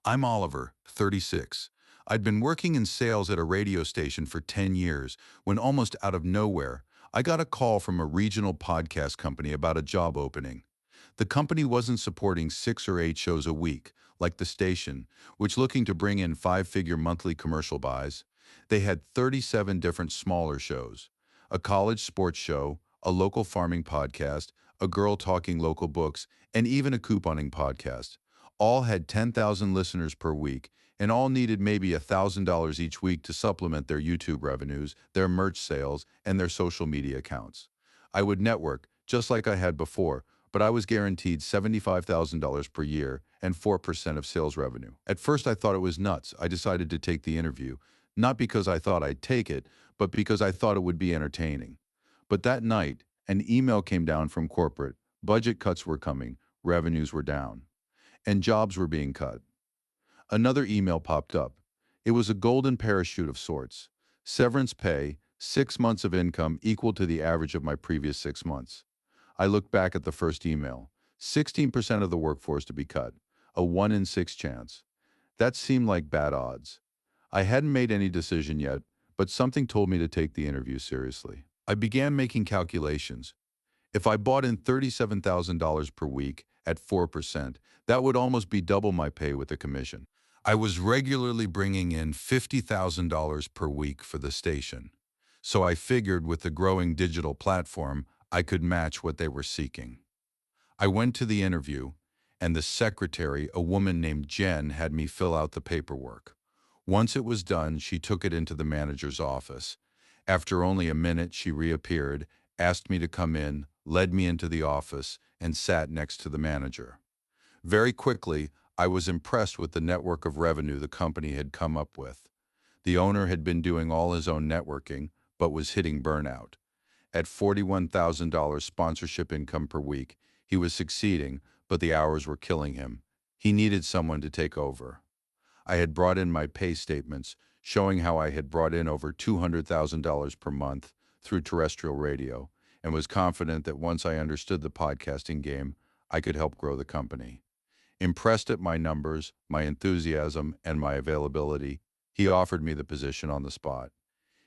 I'm Oliver, 36. I'd been working in sales at a radio station for 10 years when almost out of nowhere, I got a call from a regional podcast company about a job opening. The company wasn't supporting 6 or 8 shows a week, like the station, which looking to bring in five-figure monthly commercial buys. They had 37 different smaller shows, a college sports show, a local farming podcast, a girl talking local books, and even a couponing podcast. All had 10,000 listeners per week, and all needed maybe $1,000 each week to supplement their YouTube revenues, their merch sales, and their social media accounts. I would network, just like I had before, but I was guaranteed $75,000 per year and 4% of sales revenue. At first, I thought it was nuts. I decided to take the interview, not because I thought I'd take it, but because I thought it would be entertaining. But that night, an email came down from corporate. Budget cuts were coming, revenues were down, and jobs were being cut. Another email popped up. It was a golden parachute of sorts. Severance pay, 6 months of income equal to the average of my previous 6 months. I looked back at the first email. 16% of the workforce to be cut, a 1 in 6 chance. That seemed like bad odds. I hadn't made any decision yet, but something told me to take the interview seriously. I began making calculations. If I bought in $37,000 per week at 4%, that would almost be double my pay with the commission. I was regularly bringing in $50,000 per week for the station. So I figured with the growing digital platform, I could match what they were seeking. I went to the interview, and the secretary, a woman named Jen, had me fill out the paperwork. Once it was done, she took it into the manager's office. After only a minute, she reappeared, asked me to come in, led me into the office, and sat next to the manager. Very quickly, I was impressed with the network of revenue the company had come up with. The owner had been doing all his own networking, but was hitting burnout. At $41,000 sponsorship income per week, he was succeeding, but the hours were killing him. He needed someone to take over. I had brought in my pay statements, showing how I had brought in over $200,000 per month through terrestrial radio, and was confident that once I understood the podcasting game, I could help grow the company. Impressed at my numbers, my enthusiasm, and my availability, he offered me the position on the spot.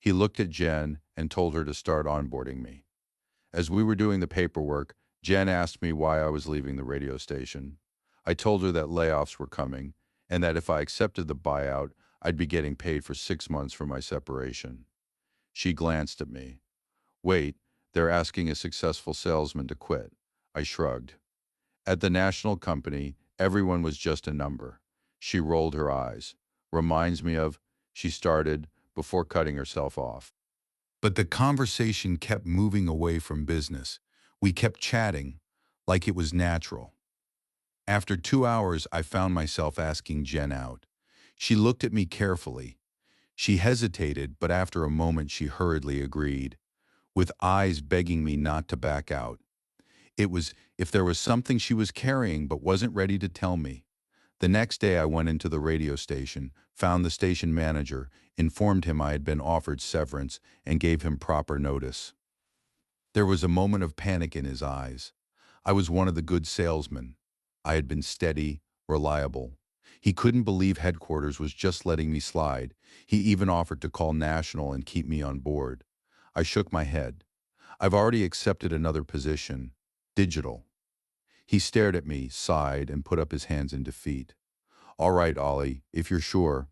He looked at Jen and told her to start onboarding me. As we were doing the paperwork, Jen asked me why I was leaving the radio station. I told her that layoffs were coming, and that if I accepted the buyout, I'd be getting paid for 6 months for my separation. She glanced at me. Wait, they're asking a successful salesman to quit. I shrugged. At the national company, everyone was just a number. She rolled her eyes. Reminds me of, she started before cutting herself off. But the conversation kept moving away from business. We kept chatting, like it was natural. After 2 hours, I found myself asking Jen out. She looked at me carefully. She hesitated, but after a moment she hurriedly agreed, with eyes begging me not to back out. It was if there was something she was carrying but wasn't ready to tell me. The next day I went into the radio station, found the station manager, informed him I had been offered severance, and gave him proper notice. There was a moment of panic in his eyes. I was one of the good salesmen. I had been steady, reliable. He couldn't believe headquarters was just letting me slide. He even offered to call national and keep me on board. I shook my head. I've already accepted another position, digital. He stared at me, sighed, and put up his hands in defeat. All right, Ollie, if you're sure.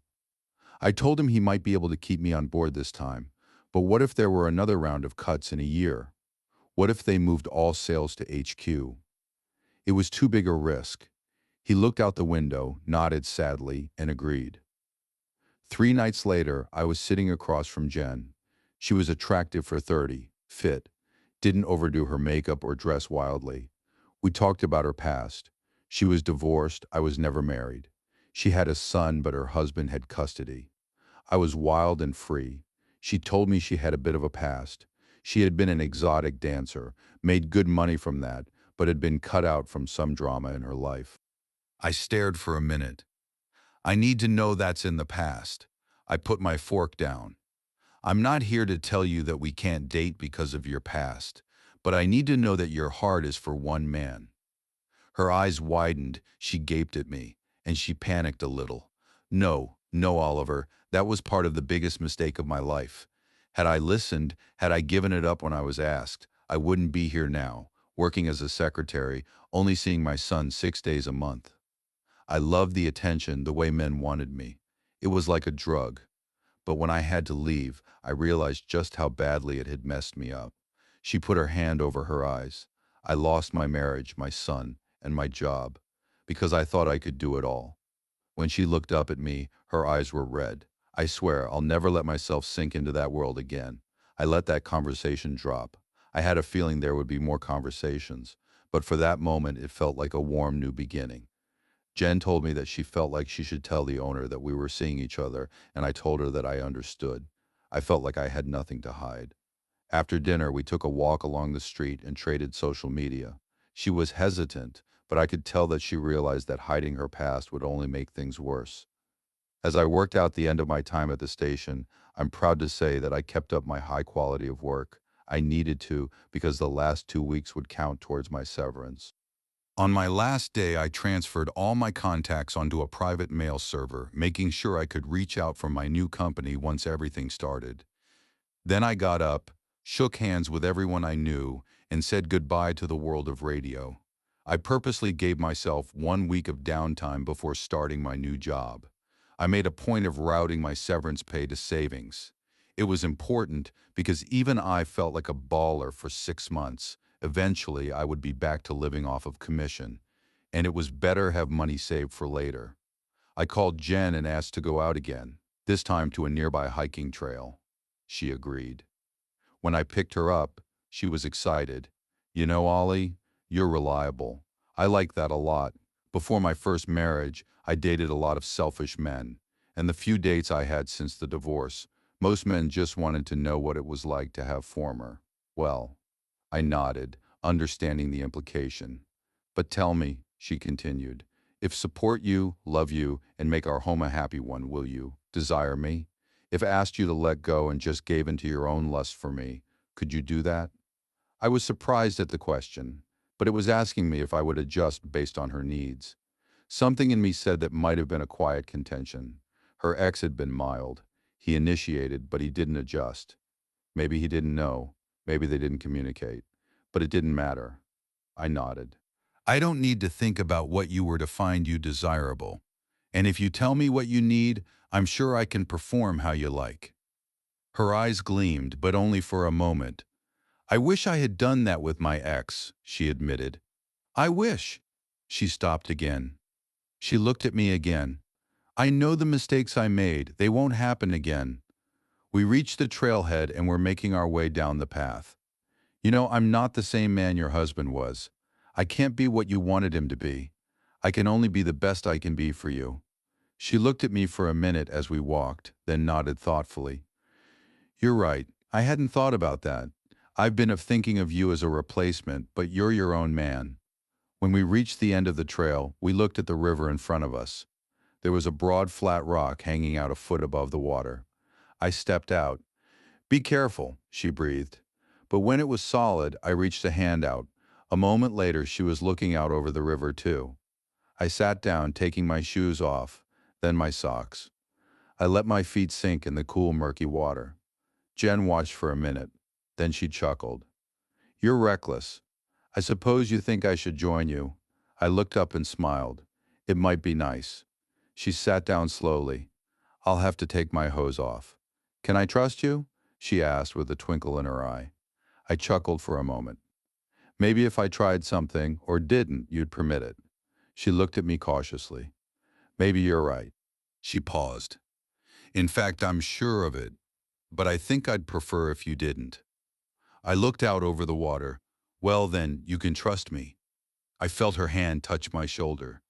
I told him he might be able to keep me on board this time, but what if there were another round of cuts in a year? What if they moved all sales to HQ? It was too big a risk. He looked out the window, nodded sadly, and agreed. 3 nights later, I was sitting across from Jen. She was attractive for 30, fit, didn't overdo her makeup or dress wildly. We talked about her past. She was divorced, I was never married. She had a son, but her husband had custody. I was wild and free. She told me she had a bit of a past. She had been an exotic dancer, made good money from that, but had been cut out from some drama in her life. I stared for a minute. I need to know that's in the past. I put my fork down. I'm not here to tell you that we can't date because of your past, but I need to know that your heart is for one man. Her eyes widened, she gaped at me, and she panicked a little. No, no, Oliver, that was part of the biggest mistake of my life. Had I listened, had I given it up when I was asked, I wouldn't be here now, working as a secretary, only seeing my son 6 days a month. I loved the attention, the way men wanted me. It was like a drug. But when I had to leave, I realized just how badly it had messed me up. She put her hand over her eyes. I lost my marriage, my son, and my job, because I thought I could do it all. When she looked up at me, her eyes were red. I swear, I'll never let myself sink into that world again. I let that conversation drop. I had a feeling there would be more conversations, but for that moment it felt like a warm new beginning. Jen told me that she felt like she should tell the owner that we were seeing each other, and I told her that I understood. I felt like I had nothing to hide. After dinner, we took a walk along the street and traded social media. She was hesitant, but I could tell that she realized that hiding her past would only make things worse. As I worked out the end of my time at the station, I'm proud to say that I kept up my high quality of work. I needed to because the last 2 weeks would count towards my severance. On my last day, I transferred all my contacts onto a private mail server, making sure I could reach out from my new company once everything started. Then I got up, shook hands with everyone I knew, and said goodbye to the world of radio. I purposely gave myself 1 week of downtime before starting my new job. I made a point of routing my severance pay to savings. It was important because even I felt like a baller for 6 months. Eventually, I would be back to living off of commission, and it was better have money saved for later. I called Jen and asked to go out again, this time to a nearby hiking trail. She agreed. When I picked her up, she was excited. You know, Ollie, you're reliable. I like that a lot. Before my first marriage, I dated a lot of selfish men. And the few dates I had since the divorce, most men just wanted to know what it was like to have former. Well, I nodded, understanding the implication. But tell me, she continued, if support you, love you, and make our home a happy one, will you desire me? If asked you to let go and just gave into your own lust for me, could you do that? I was surprised at the question, but it was asking me if I would adjust based on her needs. Something in me said that might have been a quiet contention. Her ex had been mild. He initiated, but he didn't adjust. Maybe he didn't know. Maybe they didn't communicate. But it didn't matter. I nodded. I don't need to think about what you were to find you desirable. And if you tell me what you need, I'm sure I can perform how you like. Her eyes gleamed, but only for a moment. I wish I had done that with my ex, she admitted. I wish. She stopped again. She looked at me again. I know the mistakes I made. They won't happen again. We reached the trailhead and were making our way down the path. You know, I'm not the same man your husband was. I can't be what you wanted him to be. I can only be the best I can be for you. She looked at me for a minute as we walked, then nodded thoughtfully. You're right. I hadn't thought about that. I've been thinking of you as a replacement, but you're your own man. When we reached the end of the trail, we looked at the river in front of us. There was a broad, flat rock hanging out a foot above the water. I stepped out. Be careful, she breathed. But when it was solid, I reached a hand out. A moment later, she was looking out over the river, too. I sat down, taking my shoes off, then my socks. I let my feet sink in the cool, murky water. Jen watched for a minute. Then she chuckled. You're reckless. I suppose you think I should join you. I looked up and smiled. It might be nice. She sat down slowly. I'll have to take my hose off. Can I trust you? She asked with a twinkle in her eye. I chuckled for a moment. Maybe if I tried something, or didn't, you'd permit it. She looked at me cautiously. Maybe you're right. She paused. In fact, I'm sure of it, but I think I'd prefer if you didn't. I looked out over the water. Well then, you can trust me. I felt her hand touch my shoulder.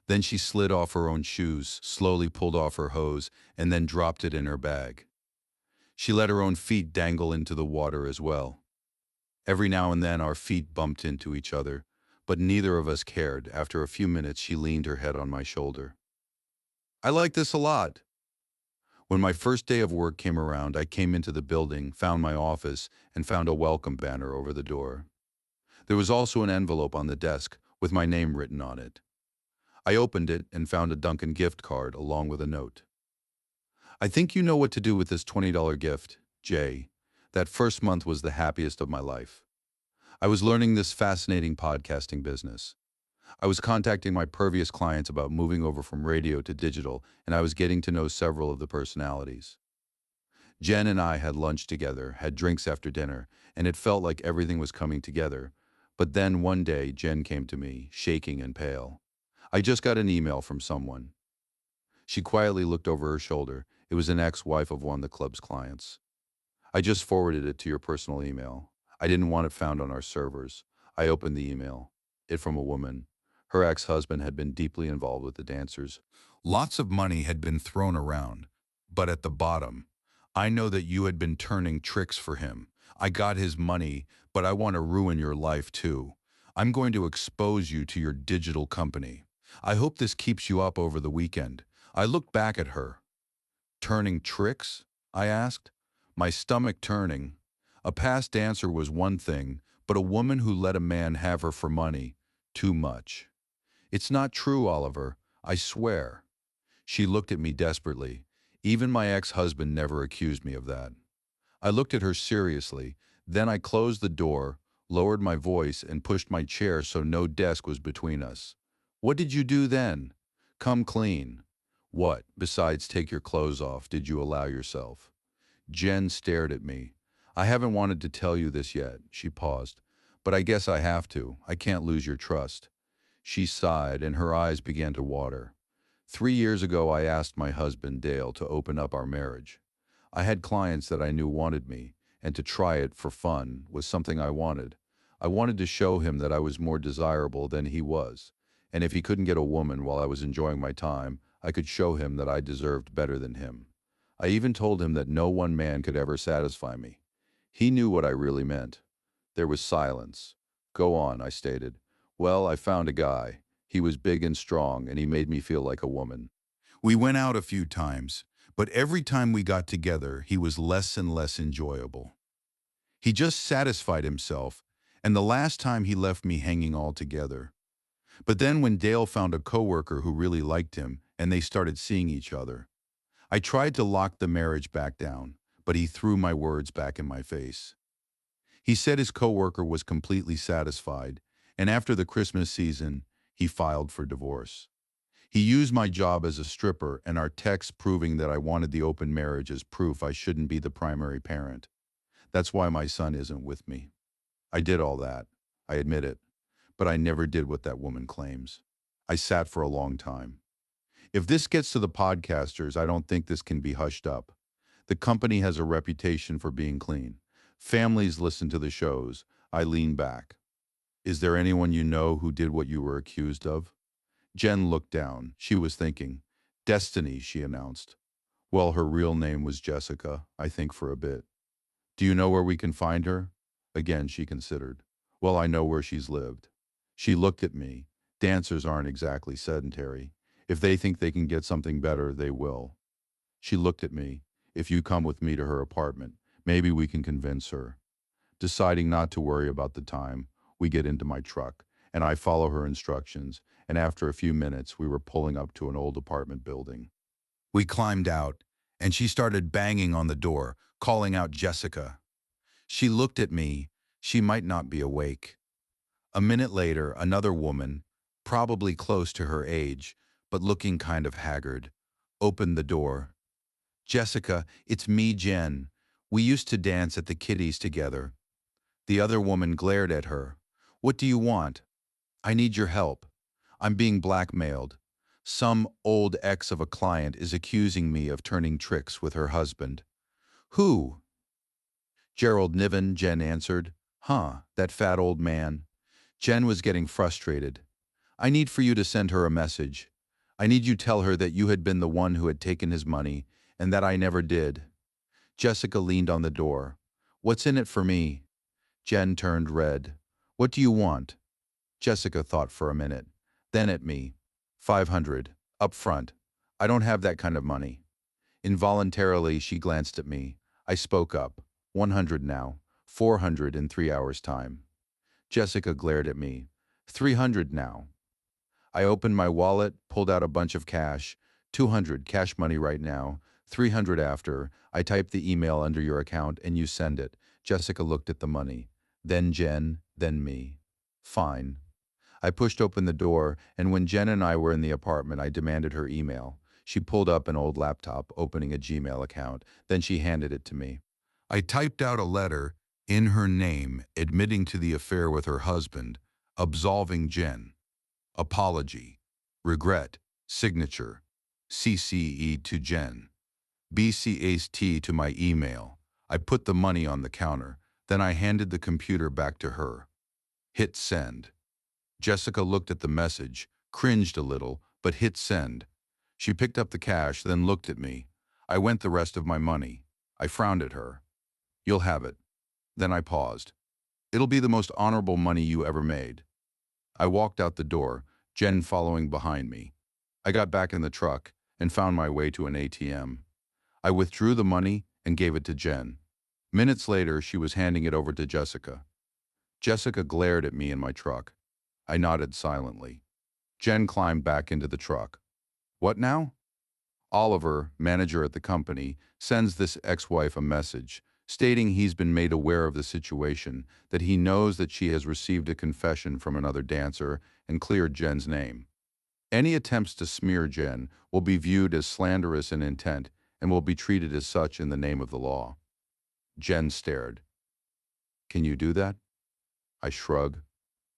Then she slid off her own shoes, slowly pulled off her hose, and then dropped it in her bag. She let her own feet dangle into the water as well. Every now and then our feet bumped into each other, but neither of us cared. After a few minutes, she leaned her head on my shoulder. I like this a lot. When my first day of work came around, I came into the building, found my office, and found a welcome banner over the door. There was also an envelope on the desk with my name written on it. I opened it and found a Dunkin' gift card along with a note. I think you know what to do with this $20 gift, Jay. That first month was the happiest of my life. I was learning this fascinating podcasting business. I was contacting my previous clients about moving over from radio to digital, and I was getting to know several of the personalities. Jen and I had lunch together, had drinks after dinner, and it felt like everything was coming together. But then one day, Jen came to me, shaking and pale. I just got an email from someone. She quietly looked over her shoulder. It was an ex-wife of one of the club's clients. I just forwarded it to your personal email. I didn't want it found on our servers. I opened the email. It from a woman. Her ex-husband had been deeply involved with the dancers. Lots of money had been thrown around. But at the bottom, I know that you had been turning tricks for him. I got his money, but I want to ruin your life too. I'm going to expose you to your digital company. I hope this keeps you up over the weekend. I looked back at her. Turning tricks? I asked, my stomach turning. A past dancer was one thing, but a woman who let a man have her for money, too much. It's not true, Oliver. I swear. She looked at me desperately. Even my ex-husband never accused me of that. I looked at her seriously. Then I closed the door, lowered my voice, and pushed my chair so no desk was between us. What did you do then? Come clean. What, besides take your clothes off, did you allow yourself? Jen stared at me. I haven't wanted to tell you this yet, she paused. But I guess I have to. I can't lose your trust. She sighed, and her eyes began to water. 3 years ago, I asked my husband, Dale, to open up our marriage. I had clients that I knew wanted me, and to try it for fun was something I wanted. I wanted to show him that I was more desirable than he was, and if he couldn't get a woman while I was enjoying my time, I could show him that I deserved better than him. I even told him that no one man could ever satisfy me. He knew what I really meant. There was silence. Go on, I stated. Well, I found a guy. He was big and strong, and he made me feel like a woman. We went out a few times, but every time we got together, he was less and less enjoyable. He just satisfied himself, and the last time he left me hanging altogether. But then when Dale found a coworker who really liked him, and they started seeing each other, I tried to lock the marriage back down, but he threw my words back in my face. He said his coworker was completely satisfied, and after the Christmas season, he filed for divorce. He used my job as a stripper and our texts proving that I wanted the open marriage as proof I shouldn't be the primary parent. That's why my son isn't with me. I did all that. I admit it. But I never did what that woman claims. I sat for a long time. If this gets to the podcasters, I don't think this can be hushed up. The company has a reputation for being clean. Families listen to the shows. I lean back. Is there anyone you know who did what you were accused of? Jen looked down. She was thinking. Destiny, she announced. Well, her real name was Jessica, I think for a bit. Do you know where we can find her? Again, she considered. Well, I know where she's lived. She looked at me. Dancers aren't exactly sedentary. If they think they can get something better, they will. She looked at me. If you come with me to her apartment, maybe we can convince her. Deciding not to worry about the time, we get into my truck, and I follow her instructions, and after a few minutes, we were pulling up to an old apartment building. We climbed out, and she started banging on the door, calling out Jessica. She looked at me. She might not be awake. A minute later, another woman, probably close to her age, but looking kind of haggard, opened the door. Jessica, it's me, Jen. We used to dance at the Kitties together. The other woman glared at her. What do you want? I need your help. I'm being blackmailed. Some old ex of a client is accusing me of turning tricks with her husband. Who? Gerald Niven, Jen answered. Huh, that fat old man. Jen was getting frustrated. I need for you to send her a message. I need you tell her that you had been the one who had taken his money, and that I never did. Jessica leaned on the door. What's in it for me? Jen turned red. What do you want? Jessica thought for a minute. Then at me. 500. Up front. I don't have that kind of money. Involuntarily, she glanced at me. I spoke up. 100 now. 400 in 3 hours' time. Jessica glared at me. 300 now. I opened my wallet, pulled out a bunch of cash, 200 cash money right now, 300 after. I typed the email under your account and you send it. Jessica looked at the money. Then Jen, then me. Fine. I pushed open the door, and when Jen and I were in the apartment, I demanded her email. She pulled up an old laptop, opening a Gmail account. Then she handed it to me. I typed out a letter in her name, admitting to the affair with her husband, absolving Jen. Apology. Regret. Signature. CCE to Jen. BCAST to my email. I put the money on the counter. Then I handed the computer back to her. Hit send. Jessica looked at the message, cringed a little, but hit send. She picked up the cash, then looked at me. I went the rest of my money. I frowned at her. You'll have it. Then I paused. It'll be the most honorable money you ever made. I walked out the door, Jen following behind me. I got back in the truck and found my way to an ATM. I withdrew the money and gave it to Jen. Minutes later, she was handing it over to Jessica. Jessica glared at me in my truck. I nodded silently. Jen climbed back into the truck. What now? Oliver, manager at the company, sends this ex-wife a message, stating he's been made aware of the situation, that he knows that she has received a confession from another dancer and cleared Jen's name. Any attempts to smear Jen will be viewed as slanderous in intent and will be treated as such in the name of the law. Jen stared. Can you do that? I shrug.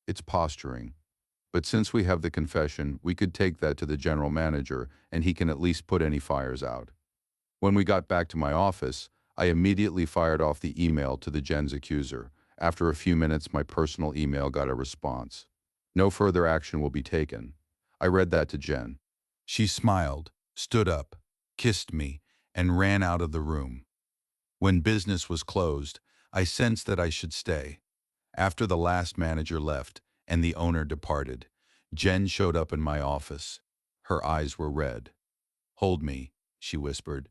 It's posturing. But since we have the confession, we could take that to the general manager and he can at least put any fires out. When we got back to my office, I immediately fired off the email to the Jen's accuser. After a few minutes, my personal email got a response. No further action will be taken. I read that to Jen. She smiled, stood up, kissed me, and ran out of the room. When business was closed, I sensed that I should stay. After the last manager left and the owner departed, Jen showed up in my office. Her eyes were red. Hold me, she whispered.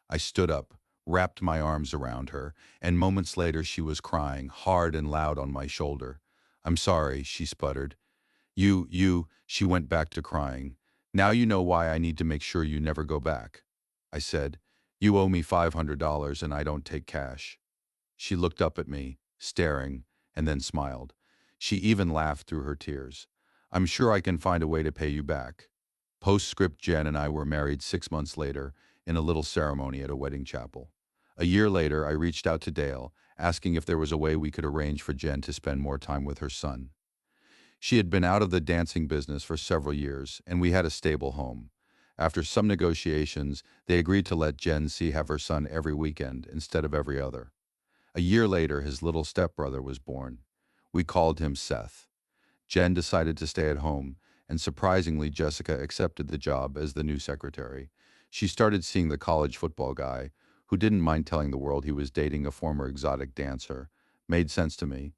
I stood up, wrapped my arms around her, and moments later she was crying, hard and loud on my shoulder. I'm sorry, she sputtered. She went back to crying. Now you know why I need to make sure you never go back. I said, you owe me $500 and I don't take cash. She looked up at me, staring, and then smiled. She even laughed through her tears. I'm sure I can find a way to pay you back. Postscript. Jen and I were married 6 months later in a little ceremony at a wedding chapel. A year later, I reached out to Dale, asking if there was a way we could arrange for Jen to spend more time with her son. She had been out of the dancing business for several years, and we had a stable home. After some negotiations, they agreed to let Jen have her son every weekend instead of every other. A year later, his little stepbrother was born. We called him Seth. Jen decided to stay at home, and surprisingly, Jessica accepted the job as the new secretary. She started seeing the college football guy, who didn't mind telling the world he was dating a former exotic dancer. Made sense to me.